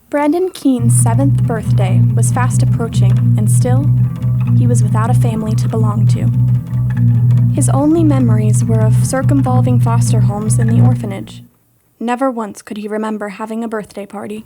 Brandon Keene's 7th birthday was fast approaching, and still, he was without a family to belong to. His only memories were of circumvolving foster homes in the orphanage. Never once could he remember having a birthday party.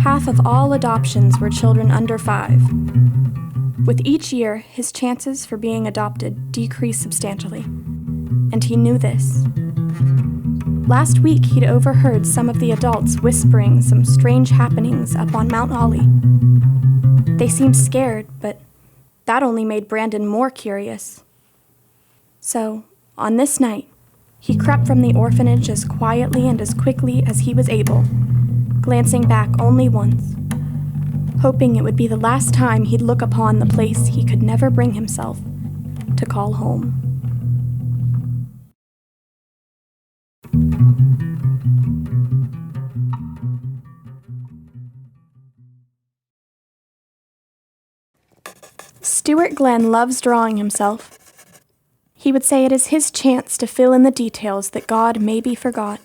Half of all adoptions were children under 5. With each year, his chances for being adopted decreased substantially, and he knew this. Last week, he'd overheard some of the adults whispering some strange happenings up on Mount Ollie. They seemed scared, but that only made Brandon more curious. So, on this night, he crept from the orphanage as quietly and as quickly as he was able, glancing back only once, hoping it would be the last time he'd look upon the place he could never bring himself to call home. Stuart Glenn loves drawing himself. He would say it is his chance to fill in the details that God maybe forgot.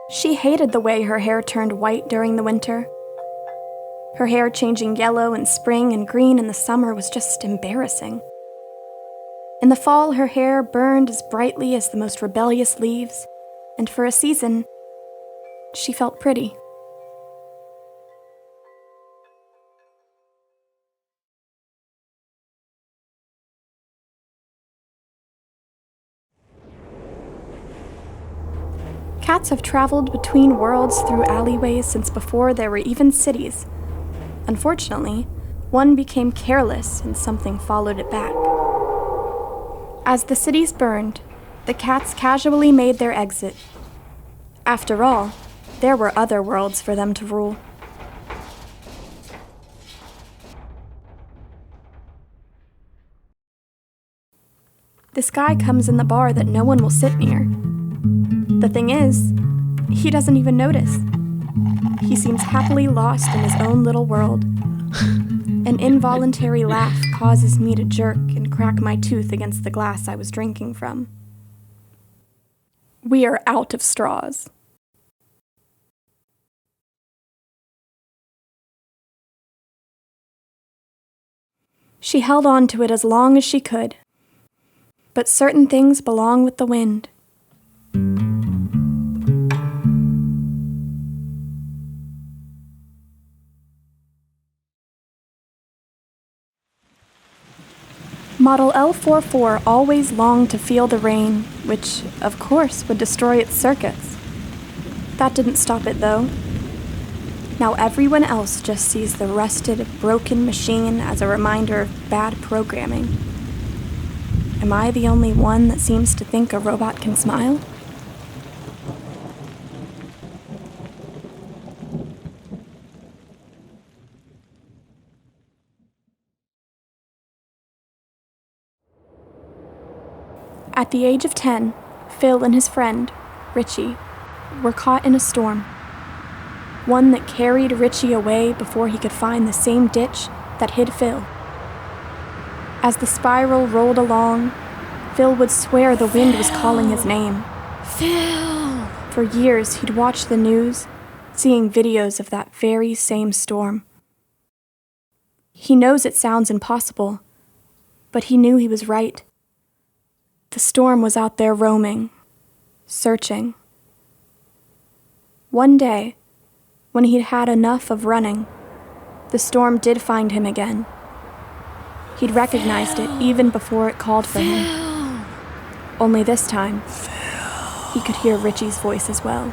She hated the way her hair turned white during the winter. Her hair changing yellow in spring and green in the summer was just embarrassing. In the fall, her hair burned as brightly as the most rebellious leaves, and for a season, she felt pretty. Cats have traveled between worlds through alleyways since before there were even cities. Unfortunately, one became careless and something followed it back. As the cities burned, the cats casually made their exit. After all, there were other worlds for them to rule. This guy comes in the bar that no one will sit near. The thing is, he doesn't even notice. He seems happily lost in his own little world. An involuntary laugh causes me to jerk and crack my tooth against the glass I was drinking from. We are out of straws. She held on to it as long as she could. But certain things belong with the wind. Model L44 always longed to feel the rain, which, of course, would destroy its circuits. That didn't stop it, though. Now everyone else just sees the rusted, broken machine as a reminder of bad programming. Am I the only one that seems to think a robot can smile? At the age of 10, Phil and his friend, Richie, were caught in a storm. One that carried Richie away before he could find the same ditch that hid Phil. As the spiral rolled along, Phil would swear the wind was calling his name. Phil! For years, he'd watched the news, seeing videos of that very same storm. He knows it sounds impossible, but he knew he was right. The storm was out there roaming, searching. One day, when he'd had enough of running, the storm did find him again. He'd recognized it even before it called for him. Only this time, he could hear Richie's voice as well.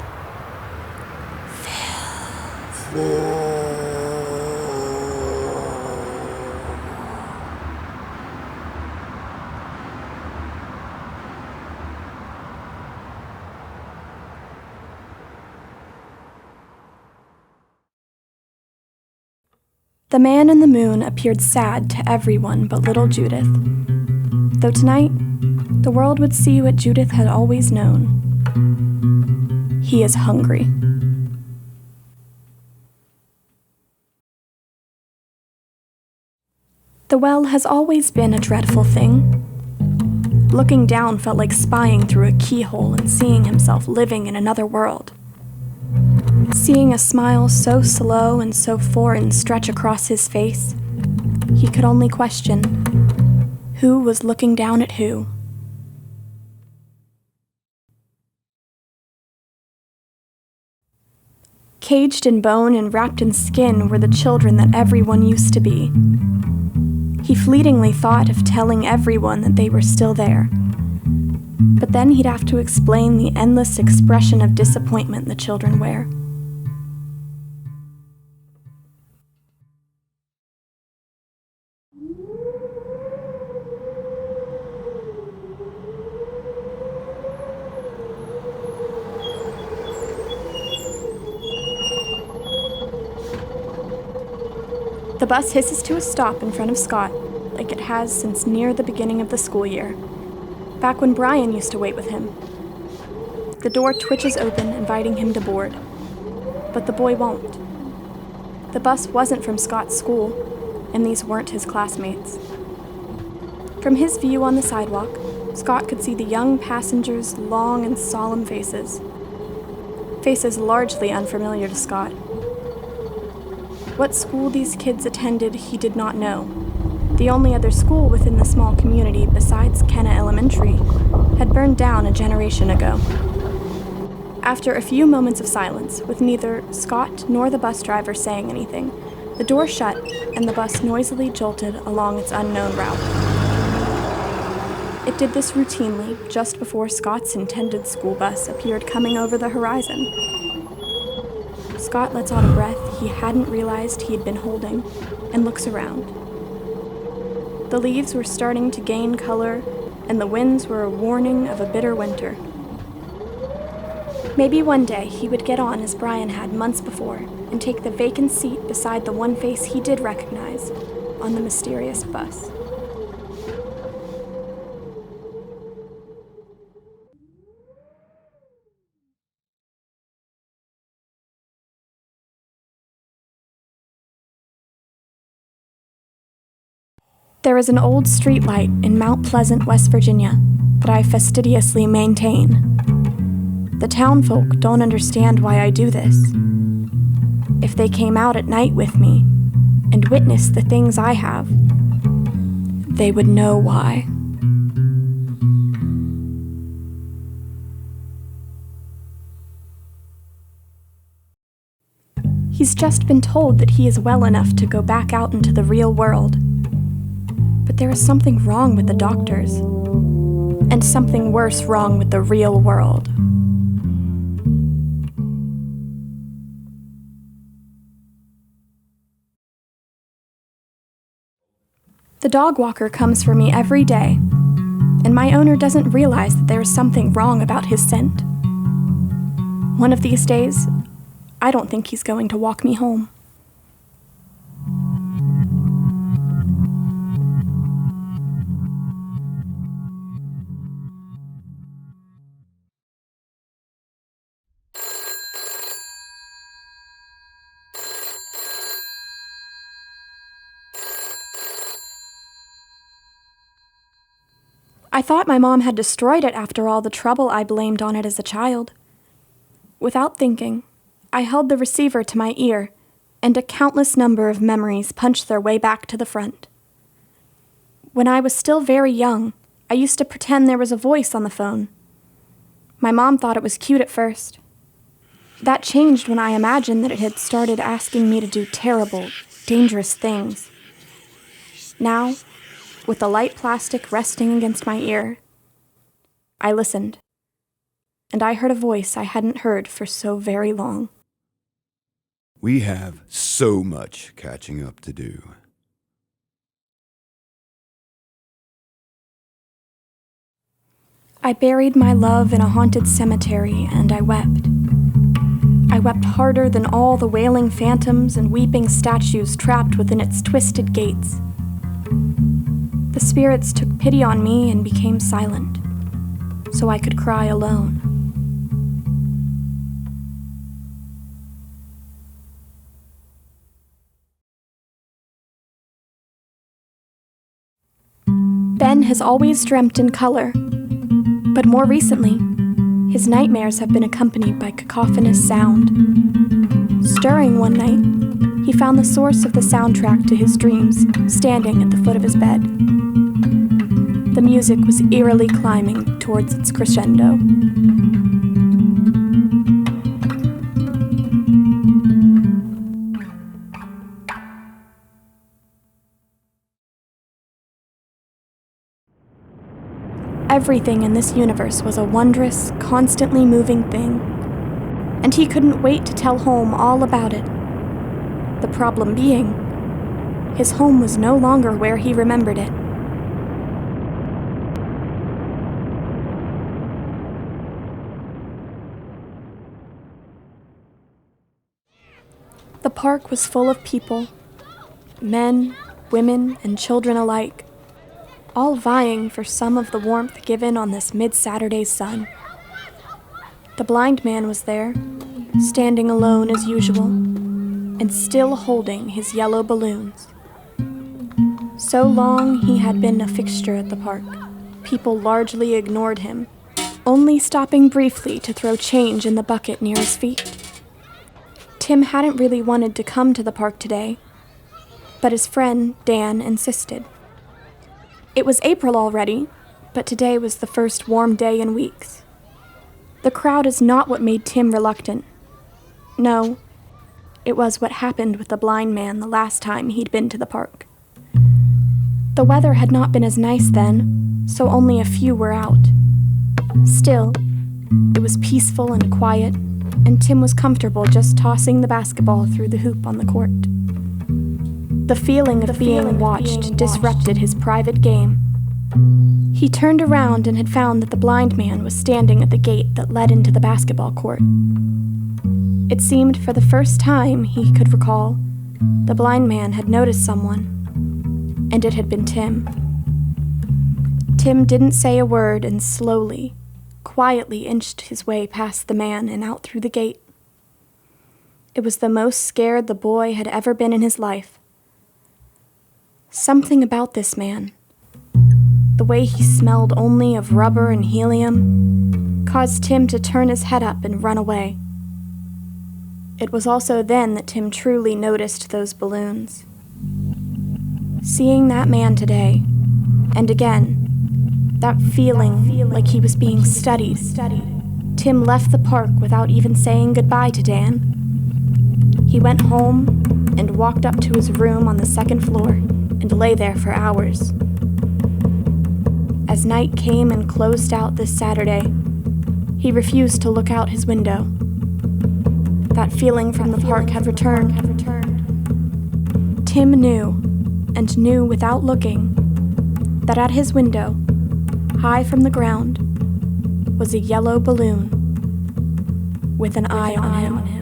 The man in the moon appeared sad to everyone but little Judith. Though tonight, the world would see what Judith had always known. He is hungry. The well has always been a dreadful thing. Looking down felt like spying through a keyhole and seeing himself living in another world. Seeing a smile so slow and so foreign stretch across his face, he could only question, who was looking down at who? Caged in bone and wrapped in skin were the children that everyone used to be. He fleetingly thought of telling everyone that they were still there. But then he'd have to explain the endless expression of disappointment the children wear. The bus hisses to a stop in front of Scott, like it has since near the beginning of the school year, back when Brian used to wait with him. The door twitches open, inviting him to board, but the boy won't. The bus wasn't from Scott's school, and these weren't his classmates. From his view on the sidewalk, Scott could see the young passengers' long and solemn faces. Faces largely unfamiliar to Scott. What school these kids attended, he did not know. The only other school within the small community besides Kenna Elementary had burned down a generation ago. After a few moments of silence, with neither Scott nor the bus driver saying anything, the door shut and the bus noisily jolted along its unknown route. It did this routinely just before Scott's intended school bus appeared coming over the horizon. Scott lets out a breath he hadn't realized he'd been holding and looks around. The leaves were starting to gain color, and the winds were a warning of a bitter winter. Maybe one day he would get on as Brian had months before and take the vacant seat beside the one face he did recognize on the mysterious bus. There is an old streetlight in Mount Pleasant, West Virginia, that I fastidiously maintain. The townfolk don't understand why I do this. If they came out at night with me and witnessed the things I have, they would know why. He's just been told that he is well enough to go back out into the real world. But there is something wrong with the doctors, and something worse wrong with the real world. The dog walker comes for me every day, and my owner doesn't realize that there is something wrong about his scent. One of these days, I don't think he's going to walk me home. I thought my mom had destroyed it after all the trouble I blamed on it as a child. Without thinking, I held the receiver to my ear, and a countless number of memories punched their way back to the front. When I was still very young, I used to pretend there was a voice on the phone. My mom thought it was cute at first. That changed when I imagined that it had started asking me to do terrible, dangerous things. Now, with the light plastic resting against my ear, I listened, and I heard a voice I hadn't heard for so very long. We have so much catching up to do. I buried my love in a haunted cemetery, and I wept. I wept harder than all the wailing phantoms and weeping statues trapped within its twisted gates. The spirits took pity on me and became silent, so I could cry alone. Ben has always dreamt in color, but more recently, his nightmares have been accompanied by cacophonous sound. Stirring one night, he found the source of the soundtrack to his dreams standing at the foot of his bed. The music was eerily climbing towards its crescendo. Everything in this universe was a wondrous, constantly moving thing, and he couldn't wait to tell Holm all about it. The problem being, his home was no longer where he remembered it. The park was full of people, men, women, and children alike, all vying for some of the warmth given on this mid-Saturday sun. The blind man was there, standing alone as usual, and still holding his yellow balloons. So long he had been a fixture at the park, people largely ignored him, only stopping briefly to throw change in the bucket near his feet. Tim hadn't really wanted to come to the park today, but his friend, Dan, insisted. It was April already, but today was the first warm day in weeks. The crowd is not what made Tim reluctant. No, it was what happened with the blind man the last time he'd been to the park. The weather had not been as nice then, so only a few were out. Still, it was peaceful and quiet, and Tim was comfortable just tossing the basketball through the hoop on the court. The feeling of being watched disrupted his private game. He turned around and had found that the blind man was standing at the gate that led into the basketball court. It seemed for the first time he could recall, the blind man had noticed someone, and it had been Tim. Tim didn't say a word and slowly, quietly inched his way past the man and out through the gate. It was the most scared the boy had ever been in his life. Something about this man, the way he smelled only of rubber and helium, caused Tim to turn his head up and run away. It was also then that Tim truly noticed those balloons. Seeing that man today, and again, that feeling like he was being studied, Tim left the park without even saying goodbye to Dan. He went home and walked up to his room on the second floor and lay there for hours. As night came and closed out this Saturday, he refused to look out his window. That feeling from the park had returned. Tim knew, and knew without looking, that at his window, high from the ground, was a yellow balloon with an eye on him.